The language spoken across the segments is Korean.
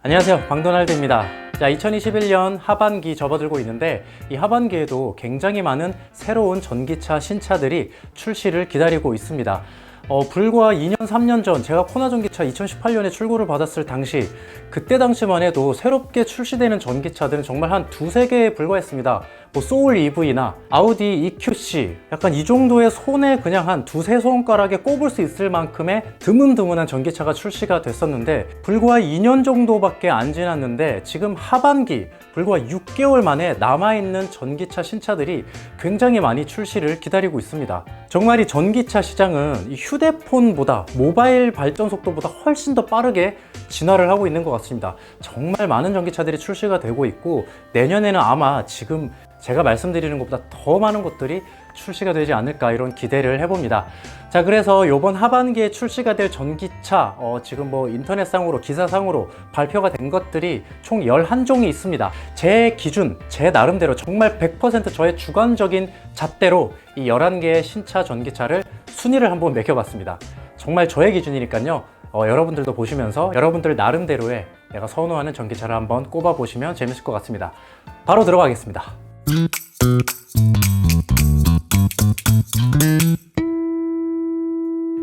안녕하세요, 방도날드입니다. 자, 2021년 하반기 접어들고 있는데 이 하반기에도 굉장히 많은 새로운 전기차 신차들이 출시를 기다리고 있습니다. 불과 2년, 3년 전 제가 코나 전기차 2018년에 출고를 받았을 당시 그때 당시만 해도 새롭게 출시되는 전기차들은 정말 한 두세 개에 불과했습니다. 소울 EV나 아우디 EQC 약간 이 정도의 손에 그냥 한 두세 손가락에 꼽을 수 있을 만큼의 드문드문한 전기차가 출시가 됐었는데 불과 2년 정도밖에 안 지났는데 지금 하반기 불과 6개월 만에 남아있는 전기차 신차들이 굉장히 많이 출시를 기다리고 있습니다. 정말 이 전기차 시장은 이 휴대폰보다 모바일 발전 속도보다 훨씬 더 빠르게 진화를 하고 있는 것 같습니다. 정말 많은 전기차들이 출시가 되고 있고 내년에는 아마 지금 제가 말씀드리는 것보다 더 많은 것들이 출시가 되지 않을까 이런 기대를 해봅니다. 자, 그래서 이번 하반기에 출시가 될 전기차 지금 인터넷상으로 기사상으로 발표가 된 것들이 총 11종이 있습니다. 제 기준, 제 나름대로 정말 100% 저의 주관적인 잣대로 이 11개의 신차 전기차를 순위를 한번 매겨봤습니다. 정말 저의 기준이니까요. 여러분들도 보시면서 여러분들 나름대로의 내가 선호하는 전기차를 한번 꼽아보시면 재밌을 것 같습니다. 바로 들어가겠습니다.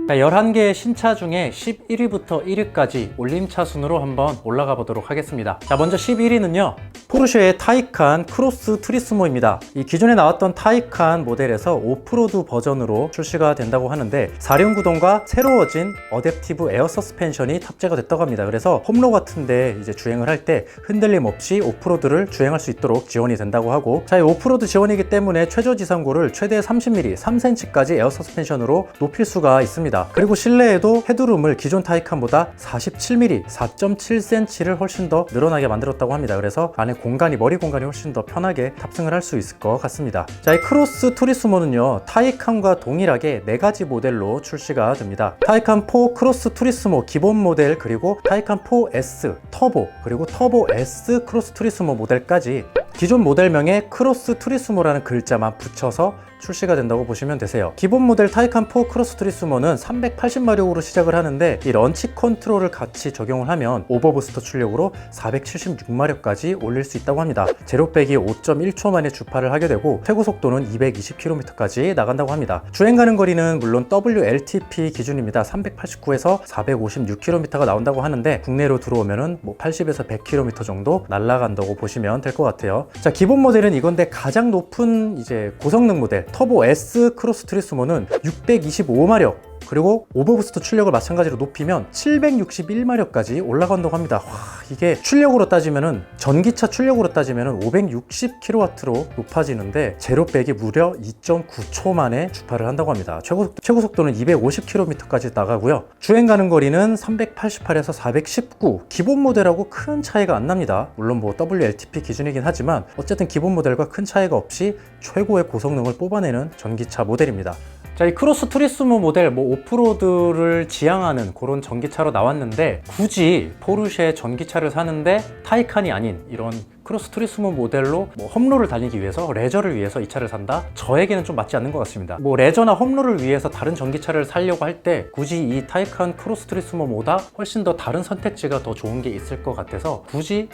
자, 11개의 신차 중에 11위부터 1위까지 올림차 순으로 한번 올라가 보도록 하겠습니다. 자, 먼저 11위는요 포르쉐의 타이칸 크로스 투리스모입니다. 이 기존에 나왔던 타이칸 모델에서 오프로드 버전으로 출시가 된다고 하는데 4륜구동과 새로워진 어댑티브 에어 서스펜션이 탑재가 됐다고 합니다. 그래서 홈로 같은데 이제 주행을 할 때 흔들림 없이 오프로드를 주행할 수 있도록 지원이 된다고 하고, 자, 이 오프로드 지원이기 때문에 최저 지상고를 최대 30mm, 3cm까지 에어 서스펜션으로 높일 수가 있습니다. 그리고 실내에도 헤드룸을 기존 타이칸보다 47mm, 4.7cm를 훨씬 더 늘어나게 만들었다고 합니다. 그래서 안에 머리 공간이 훨씬 더 편하게 탑승을 할 수 있을 것 같습니다. 자, 이 크로스 투리스모는요 타이칸과 동일하게 4가지 모델로 출시가 됩니다. 타이칸 4 크로스 투리스모 기본 모델, 그리고 타이칸 4S 터보, 그리고 터보 S 크로스 투리스모 모델까지 기존 모델명에 크로스 투리스모라는 글자만 붙여서 출시가 된다고 보시면 되세요. 기본 모델 타이칸 4 크로스 투리스모는 380마력으로 시작을 하는데 이 런치 컨트롤을 같이 적용을 하면 오버부스터 출력으로 476마력까지 올릴 수 있다고 합니다. 제로백이 5.1초 만에 주파를 하게 되고 최고 속도는 220km까지 나간다고 합니다. 주행 가는 거리는 물론 WLTP 기준입니다. 389에서 456km가 나온다고 하는데 국내로 들어오면은 80에서 100km 정도 날아간다고 보시면 될 것 같아요. 자, 기본 모델은 이건데 가장 높은 이제 고성능 모델 터보 S 크로스 투리스모는 625마력, 그리고 오버부스터 출력을 마찬가지로 높이면 761마력까지 올라간다고 합니다. 와, 이게 출력으로 따지면은 전기차 출력으로 따지면은 560kW로 높아지는데 제로백이 무려 2.9초 만에 주파를 한다고 합니다. 최고 속도는 250km까지 나가고요. 주행 가는 거리는 388에서 419. 기본 모델하고 큰 차이가 안 납니다. 물론 WLTP 기준이긴 하지만 어쨌든 기본 모델과 큰 차이가 없이 최고의 고성능을 뽑아내는 전기차 모델입니다. 자, 이 크로스 투리스모 모델 오프로드를 지향하는 그런 전기차로 나왔는데 굳이 포르쉐 전기차를 사는데 타이칸이 아닌 이런 크로스 투리스모 모델로 험로를 다니기 위해서, 레저를 위해서 이 차를 산다? 저에게는 좀 맞지 않는 것 같습니다. 레저나 험로를 위해서 다른 전기차를 사려고 할 때 굳이 이 타이칸 크로스 투리스모보다 훨씬 더 다른 선택지가 더 좋은 게 있을 것 같아서 굳이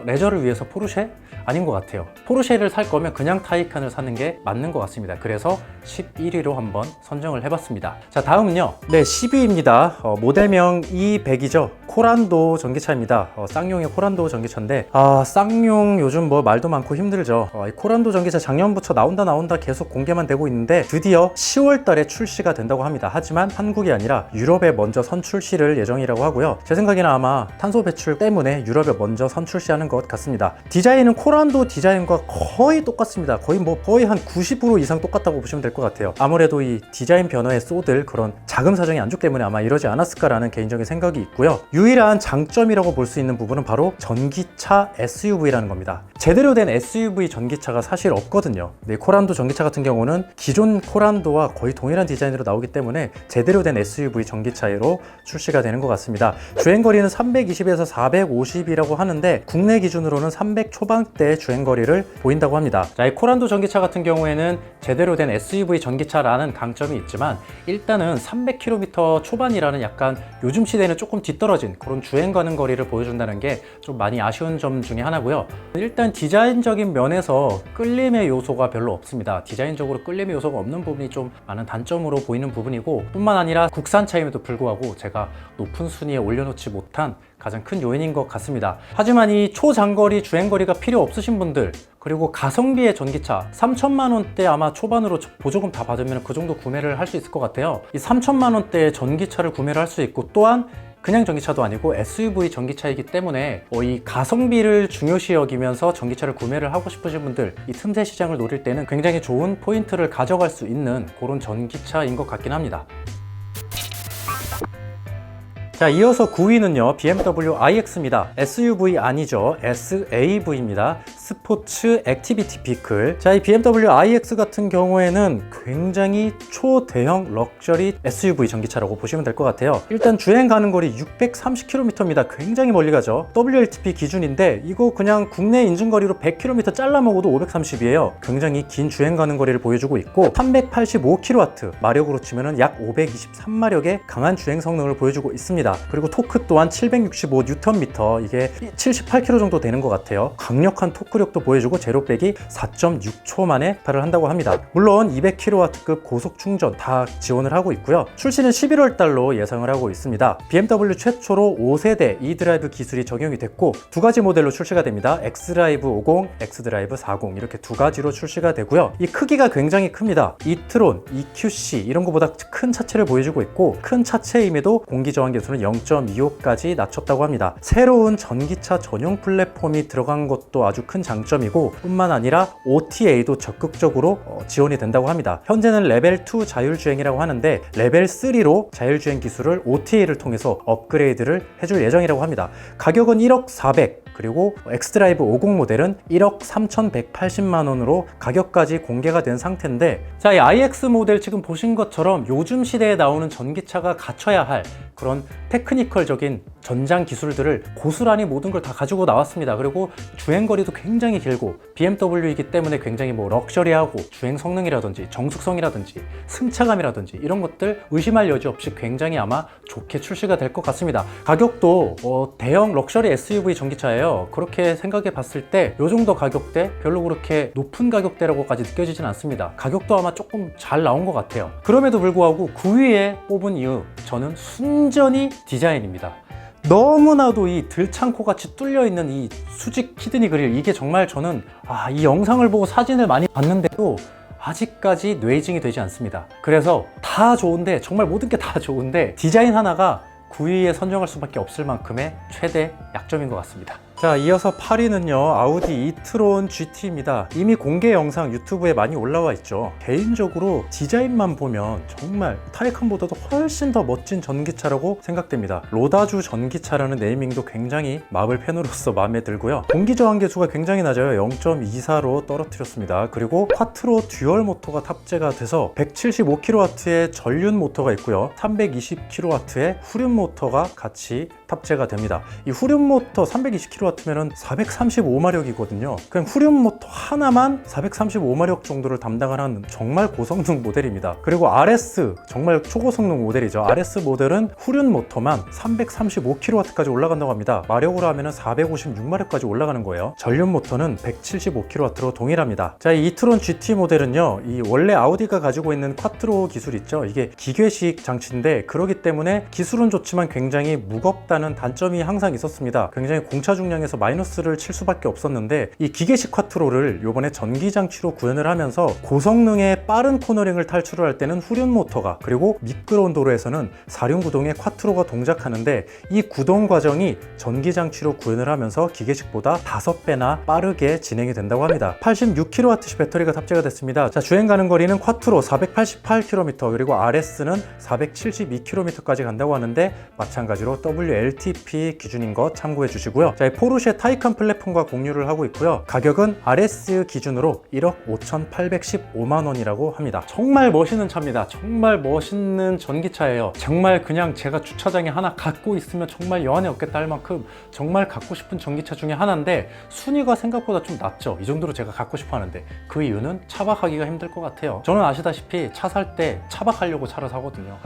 레저를 위해서 포르쉐? 아닌 것 같아요. 포르쉐를 살 거면 그냥 타이칸을 사는 게 맞는 것 같습니다. 그래서 11위로 한번 선정을 해봤습니다. 자, 다음은요. 네, 10위입니다. 모델명 E100이죠. 코란도 전기차입니다. 쌍용의 코란도 전기차인데 쌍용 요즘 말도 많고 힘들죠. 이 코란도 전기차 작년부터 나온다 계속 공개만 되고 있는데 드디어 10월 달에 출시가 된다고 합니다. 하지만 한국이 아니라 유럽에 먼저 선출시를 예정이라고 하고요. 제 생각에는 아마 탄소 배출 때문에 유럽에 먼저 선출시하는 것 같습니다. 디자인은 코란도 디자인과 거의 똑같습니다. 거의 한 90% 이상 똑같다고 보시면 될 것 같아요. 아무래도 이 디자인 변화에 쏟을 그런 자금 사정이 안 좋기 때문에 아마 이러지 않았을까라는 개인적인 생각이 있고요. 유일한 장점이라고 볼 수 있는 부분은 바로 전기차 SUV라는 있다는 겁니다. 제대로 된 SUV 전기차가 사실 없거든요. 네, 코란도 전기차 같은 경우는 기존 코란도와 거의 동일한 디자인으로 나오기 때문에 제대로 된 SUV 전기차로 출시가 되는 것 같습니다. 주행거리는 320에서 450이라고 하는데 국내 기준으로는 300 초반대 주행거리를 보인다고 합니다. 자, 이 코란도 전기차 같은 경우에는 제대로 된 SUV 전기차라는 강점이 있지만 일단은 300km 초반이라는 약간 요즘 시대에는 조금 뒤떨어진 그런 주행 가는 거리를 보여준다는 게 좀 많이 아쉬운 점 중에 하나고요. 일단 디자인적인 면에서 끌림의 요소가 별로 없습니다. 디자인적으로 끌림의 요소가 없는 부분이 좀 많은 단점으로 보이는 부분이고, 뿐만 아니라 국산차임에도 불구하고 제가 높은 순위에 올려놓지 못한 가장 큰 요인인 것 같습니다. 하지만 이 초장거리 주행거리가 필요 없으신 분들, 그리고 가성비의 전기차 3천만 원대 아마 초반으로 보조금 다 받으면 그 정도 구매를 할 수 있을 것 같아요. 이 3천만 원대의 전기차를 구매를 할 수 있고, 또한 그냥 전기차도 아니고 SUV 전기차이기 때문에 이 가성비를 중요시 여기면서 전기차를 구매를 하고 싶으신 분들, 이 틈새 시장을 노릴 때는 굉장히 좋은 포인트를 가져갈 수 있는 그런 전기차인 것 같긴 합니다. 자, 이어서 9위는요 BMW iX입니다. SUV 아니죠, SAV입니다. 스포츠 액티비티 비클. 자, 이 BMW iX 같은 경우에는 굉장히 초대형 럭셔리 SUV 전기차라고 보시면 될 것 같아요. 일단 주행 가는 거리 630km입니다. 굉장히 멀리 가죠. WLTP 기준인데 이거 그냥 국내 인증거리로 100km 잘라 먹어도 530이에요. 굉장히 긴 주행 가는 거리를 보여주고 있고, 385kW 마력으로 치면은 약 523마력의 강한 주행 성능을 보여주고 있습니다. 그리고 토크 또한 765Nm, 이게 78kg 정도 되는 것 같아요. 강력한 토크력도 보여주고 제로 백이 4.6초 만에 발을 한다고 합니다. 물론 200kW급 고속 충전 다 지원을 하고 있고요. 출시는 11월 달로 예상을 하고 있습니다. BMW 최초로 5세대 e드라이브 기술이 적용이 됐고, 두 가지 모델로 출시가 됩니다. xDrive 50, xDrive 40 이렇게 두 가지로 출시가 되고요. 이 크기가 굉장히 큽니다. e-tron, EQC 이런 것보다 큰 차체를 보여주고 있고, 큰 차체임에도 공기 저항 계수는 0.25까지 낮췄다고 합니다. 새로운 전기차 전용 플랫폼이 들어간 것도 아주 큰 장점이고, 뿐만 아니라 OTA도 적극적으로 지원이 된다고 합니다. 현재는 레벨 2 자율주행이라고 하는데 레벨 3로 자율주행 기술을 OTA를 통해서 업그레이드를 해줄 예정이라고 합니다. 가격은 1억 400, 그리고 xDrive 50 모델은 1억 3,180만 원으로 가격까지 공개가 된 상태인데, 자, 이 iX 모델 지금 보신 것처럼 요즘 시대에 나오는 전기차가 갖춰야 할 그런 테크니컬적인 전장 기술들을 고스란히 모든 걸 다 가지고 나왔습니다. 그리고 주행거리도 굉장히 길고, BMW이기 때문에 굉장히 럭셔리하고 주행 성능이라든지 정숙성이라든지 승차감이라든지 이런 것들 의심할 여지 없이 굉장히 아마 좋게 출시가 될 것 같습니다. 가격도 대형 럭셔리 SUV 전기차예요. 그렇게 생각해 봤을 때 이 정도 가격대 별로 그렇게 높은 가격대라고까지 느껴지진 않습니다. 가격도 아마 조금 잘 나온 것 같아요. 그럼에도 불구하고 9위에 뽑은 이유, 저는 순전히 디자인입니다. 너무나도 이 들창코 같이 뚫려 있는 이 수직 키드니 그릴, 이게 정말 저는 이 영상을 보고 사진을 많이 봤는데도 아직까지 뇌이징이 되지 않습니다. 그래서 다 좋은데, 정말 모든 게 다 좋은데 디자인 하나가 9위에 선정할 수밖에 없을 만큼의 최대 약점인 것 같습니다. 자, 이어서 8위는요 아우디 e-tron GT입니다. 이미 공개 영상 유튜브에 많이 올라와 있죠. 개인적으로 디자인만 보면 정말 타이칸보다도 훨씬 더 멋진 전기차라고 생각됩니다. 로다주 전기차라는 네이밍도 굉장히 마블 팬으로서 마음에 들고요. 공기 저항 계수가 굉장히 낮아요. 0.24로 떨어뜨렸습니다. 그리고 쿼트로 듀얼 모터가 탑재가 돼서 175kW의 전륜 모터가 있고요, 320kW의 후륜 모터가 같이 탑재가 됩니다. 이 후륜 모터 320kW면은 435마력이거든요. 그냥 후륜 모터 하나만 435마력 정도를 담당을 하는 정말 고성능 모델입니다. 그리고 RS, 정말 초고성능 모델이죠. RS 모델은 후륜 모터만 335kW까지 올라간다고 합니다. 마력으로 하면은 456마력까지 올라가는 거예요. 전륜 모터는 175kW로 동일합니다. 자, 이 e-tron GT 모델은요, 이 원래 아우디가 가지고 있는 쿼트로 기술 있죠. 이게 기계식 장치인데, 그렇기 때문에 기술은 좋지만 굉장히 무겁다는 단점이 항상 있었습니다. 굉장히 공차 중량에서 마이너스를 칠 수밖에 없었는데, 이 기계식 쿼트로를 이번에 전기 장치로 구현을 하면서 고성능의 빠른 코너링을 탈출을 할 때는 후륜 모터가, 그리고 미끄러운 도로에서는 사륜 구동의 쿼트로가 동작하는데, 이 구동 과정이 전기 장치로 구현을 하면서 기계식보다 5배나 빠르게 진행이 된다고 합니다. 86kWh 배터리가 탑재가 됐습니다. 자, 주행 가는 거리는 쿼트로 488km, 그리고 RS는 472km까지 간다고 하는데, 마찬가지로 WL LTP 기준인 것 참고해 주시고요. 자, 이 포르쉐 타이칸 플랫폼과 공유를 하고 있고요. 가격은 RS 기준으로 1억 5,815만 원이라고 합니다. 정말 멋있는 차입니다. 정말 멋있는 전기차예요. 정말 그냥 제가 주차장에 하나 갖고 있으면 정말 여한이 없겠다 할 만큼 정말 갖고 싶은 전기차 중에 하나인데 순위가 생각보다 좀 낮죠. 이 정도로 제가 갖고 싶어 하는데 그 이유는 차박하기가 힘들 것 같아요. 저는 아시다시피 차 살 때 차박하려고 차를 사거든요.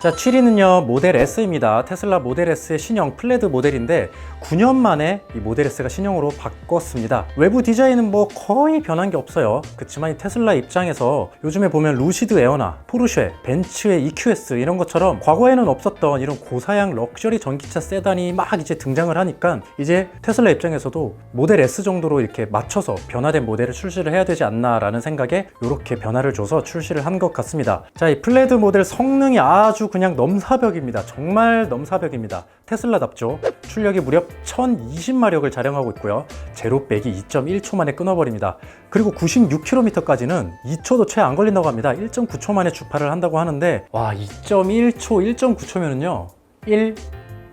자, 7위는요 모델 S입니다. 테슬라 모델 S의 신형 플레드 모델인데 9년 만에 이 모델 S가 신형으로 바꿨습니다. 외부 디자인은 뭐 거의 변한 게 없어요. 그렇지만 이 테슬라 입장에서 요즘에 보면 루시드 에어나 포르쉐, 벤츠의 EQS 이런 것처럼 과거에는 없었던 이런 고사양 럭셔리 전기차 세단이 막 이제 등장을 하니까 이제 테슬라 입장에서도 모델 S 정도로 이렇게 맞춰서 변화된 모델을 출시를 해야 되지 않나라는 생각에 이렇게 변화를 줘서 출시를 한 것 같습니다. 자, 이 플레드 모델 성능이 아주 그냥 넘사벽입니다. 정말 넘사벽입니다. 테슬라답죠. 출력이 무려 1020마력을 자랑하고 있고요. 제로 빼기 2.1초 만에 끊어버립니다. 그리고 96km까지는 2초도 채 안 걸린다고 합니다. 1.9초 만에 주파를 한다고 하는데 와, 2.1초, 1.9초면은요 1,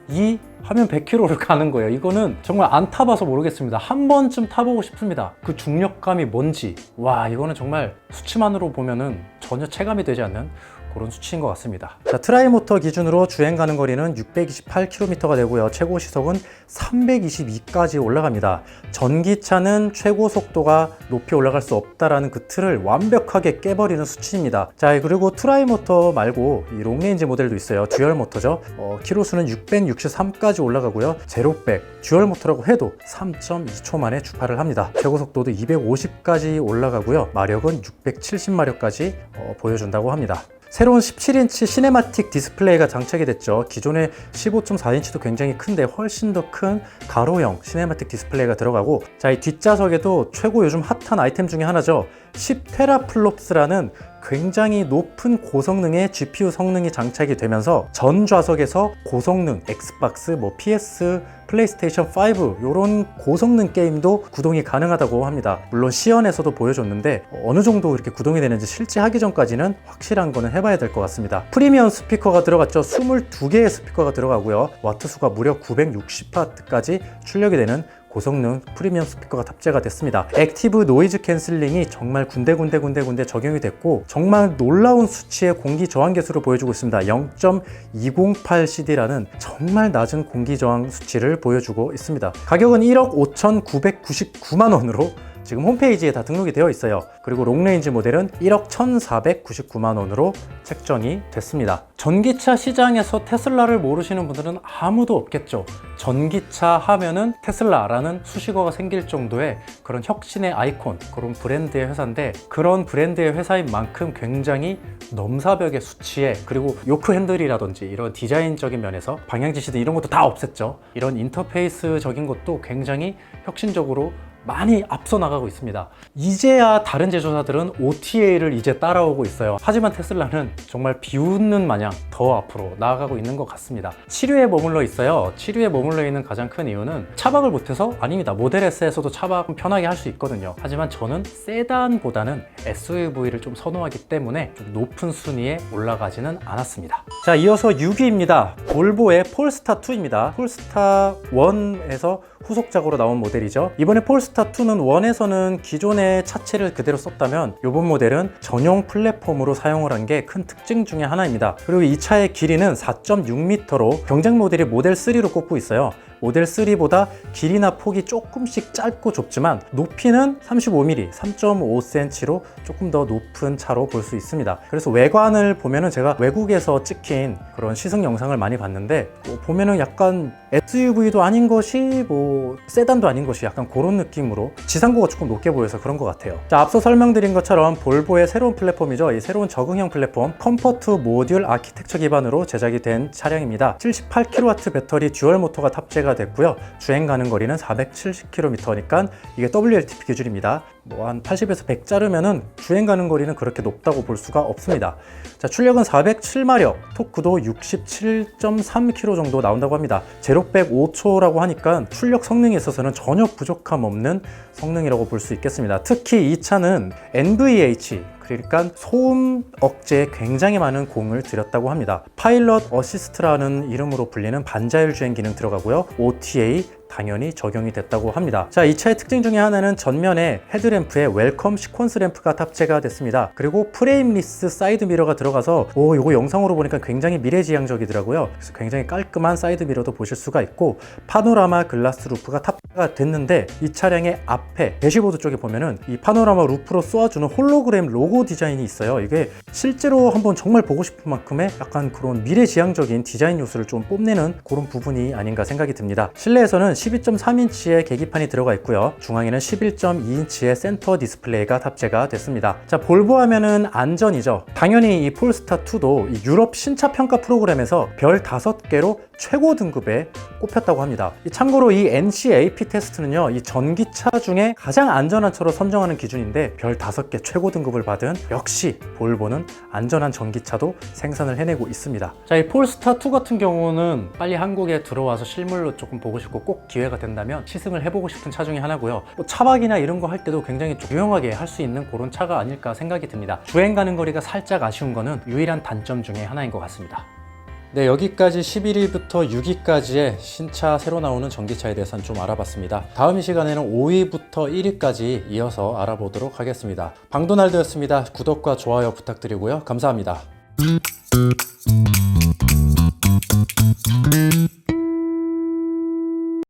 2 하면 100km를 가는 거예요. 이거는 정말 안 타봐서 모르겠습니다. 한 번쯤 타보고 싶습니다. 그 중력감이 뭔지. 와, 이거는 정말 수치만으로 보면은 전혀 체감이 되지 않는 그런 수치인 것 같습니다. 자, 트라이모터 기준으로 주행 가는 거리는 628km가 되고요. 최고 시속은 322까지 올라갑니다. 전기차는 최고 속도가 높이 올라갈 수 없다라는 그 틀을 완벽하게 깨버리는 수치입니다. 자, 그리고 트라이모터 말고 이 롱레인지 모델도 있어요. 듀얼 모터죠. 키로수는 663까지 올라가고요. 제로백 듀얼 모터라고 해도 3.2초 만에 주파를 합니다. 최고 속도도 250까지 올라가고요. 마력은 670마력까지 보여준다고 합니다. 새로운 17인치 시네마틱 디스플레이가 장착이 됐죠. 기존의 15.4인치도 굉장히 큰데 훨씬 더 큰 가로형 시네마틱 디스플레이가 들어가고, 자, 이 뒷좌석에도 최고 요즘 핫한 아이템 중에 하나죠. 10테라플롭스라는 굉장히 높은 고성능의 GPU 성능이 장착이 되면서 전 좌석에서 고성능 엑스박스, PS, 플레이스테이션 5 이런 고성능 게임도 구동이 가능하다고 합니다. 물론 시연에서도 보여줬는데 어느 정도 이렇게 구동이 되는지 실제 하기 전까지는 확실한 거는 해봐야 될 것 같습니다. 프리미엄 스피커가 들어갔죠. 22개의 스피커가 들어가고요. 와트 수가 무려 960W까지 출력이 되는 고성능 프리미엄 스피커가 탑재가 됐습니다. 액티브 노이즈 캔슬링이 정말 군데 적용이 됐고 정말 놀라운 수치의 공기 저항 계수를 보여주고 있습니다. 0.208cd라는 정말 낮은 공기 저항 수치를 보여주고 있습니다. 가격은 1억 5,999만 원으로 지금 홈페이지에 다 등록이 되어 있어요. 그리고 롱레인지 모델은 1억 1,499만 원으로 책정이 됐습니다. 전기차 시장에서 테슬라를 모르시는 분들은 아무도 없겠죠. 전기차 하면은 테슬라라는 수식어가 생길 정도의 그런 혁신의 아이콘, 그런 브랜드의 회사인데, 그런 브랜드의 회사인 만큼 굉장히 넘사벽의 수치에, 그리고 요크 핸들이라든지 이런 디자인적인 면에서 방향 지시등 이런 것도 다 없앴죠. 이런 인터페이스적인 것도 굉장히 혁신적으로 많이 앞서 나가고 있습니다. 이제야 다른 제조사들은 OTA를 이제 따라오고 있어요. 하지만 테슬라는 정말 비웃는 마냥 더 앞으로 나아가고 있는 것 같습니다. 7위에 머물러 있어요. 7위에 머물러 있는 가장 큰 이유는 차박을 못해서 아닙니다. 모델 S에서도 차박은 편하게 할 수 있거든요. 하지만 저는 세단보다는 SUV를 좀 선호하기 때문에 좀 높은 순위에 올라가지는 않았습니다. 자, 이어서 6위입니다. 볼보의 폴스타 2입니다. 폴스타 1에서 후속작으로 나온 모델이죠. 이번에 폴스타 2는 1에서는 기존의 차체를 그대로 썼다면 이번 모델은 전용 플랫폼으로 사용을 한 게 큰 특징 중에 하나입니다. 그리고 이 차의 길이는 4.6m로 경쟁 모델이 모델 3로 꼽고 있어요. 모델 3보다 길이나 폭이 조금씩 짧고 좁지만 높이는 35mm, 3.5cm로 조금 더 높은 차로 볼 수 있습니다. 그래서 외관을 보면은 제가 외국에서 찍힌 그런 시승 영상을 많이 봤는데 보면은 약간 SUV도 아닌 것이 세단도 아닌 것이 약간 그런 느낌으로 지상고가 조금 높게 보여서 그런 것 같아요. 자, 앞서 설명드린 것처럼 볼보의 새로운 플랫폼이죠. 이 새로운 적응형 플랫폼 컴포트 모듈 아키텍처 기반으로 제작이 된 차량입니다. 78kW 배터리 듀얼 모터가 탑재가 됐고요. 주행 가는 거리는 470km니까 이게 WLTP 기준입니다. 뭐 한 80에서 100 자르면은 주행 가는 거리는 그렇게 높다고 볼 수가 없습니다. 자, 출력은 407마력, 토크도 67.3kg 정도 나온다고 합니다. 제로백 5초라고 하니까 출력 성능에 있어서는 전혀 부족함 없는 성능이라고 볼 수 있겠습니다. 특히 이 차는 NVH, 그러니까 소음 억제에 굉장히 많은 공을 들였다고 합니다. 파일럿 어시스트라는 이름으로 불리는 반자율 주행 기능 들어가고요. OTA 당연히 적용이 됐다고 합니다. 자, 이 차의 특징 중에 하나는 전면에 헤드램프에 웰컴 시퀀스 램프가 탑재가 됐습니다. 그리고 프레임리스 사이드 미러가 들어가서 요거 영상으로 보니까 굉장히 미래지향적이더라고요. 그래서 굉장히 깔끔한 사이드 미러도 보실 수가 있고, 파노라마 글라스 루프가 탑재가 됐는데 이 차량의 앞에 대시보드 쪽에 보면은 이 파노라마 루프로 쏘아주는 홀로그램 로고 디자인이 있어요. 이게 실제로 한번 정말 보고 싶은 만큼의 약간 그런 미래지향적인 디자인 요소를 좀 뽐내는 그런 부분이 아닌가 생각이 듭니다. 실내에서는 12.3인치의 계기판이 들어가 있고요. 중앙에는 11.2인치의 센터 디스플레이가 탑재가 됐습니다. 자, 볼보 하면은 안전이죠. 당연히 이 폴스타2도 이 유럽 신차 평가 프로그램에서 별 5개로 최고 등급에 꼽혔다고 합니다. 참고로 이 NCAP 테스트는요, 이 전기차 중에 가장 안전한 차로 선정하는 기준인데 별 5개 최고 등급을 받은 역시 볼보는 안전한 전기차도 생산을 해내고 있습니다. 자, 이 폴스타2 같은 경우는 빨리 한국에 들어와서 실물로 조금 보고 싶고 꼭 기회가 된다면 시승을 해보고 싶은 차 중에 하나고요. 뭐 차박이나 이런 거 할 때도 굉장히 유용하게 할 수 있는 그런 차가 아닐까 생각이 듭니다. 주행 가는 거리가 살짝 아쉬운 거는 유일한 단점 중에 하나인 것 같습니다. 네, 여기까지 11위부터 6위까지의 신차 새로 나오는 전기차에 대해서는 좀 알아봤습니다. 다음 시간에는 5위부터 1위까지 이어서 알아보도록 하겠습니다. 방도날드였습니다. 구독과 좋아요 부탁드리고요. 감사합니다.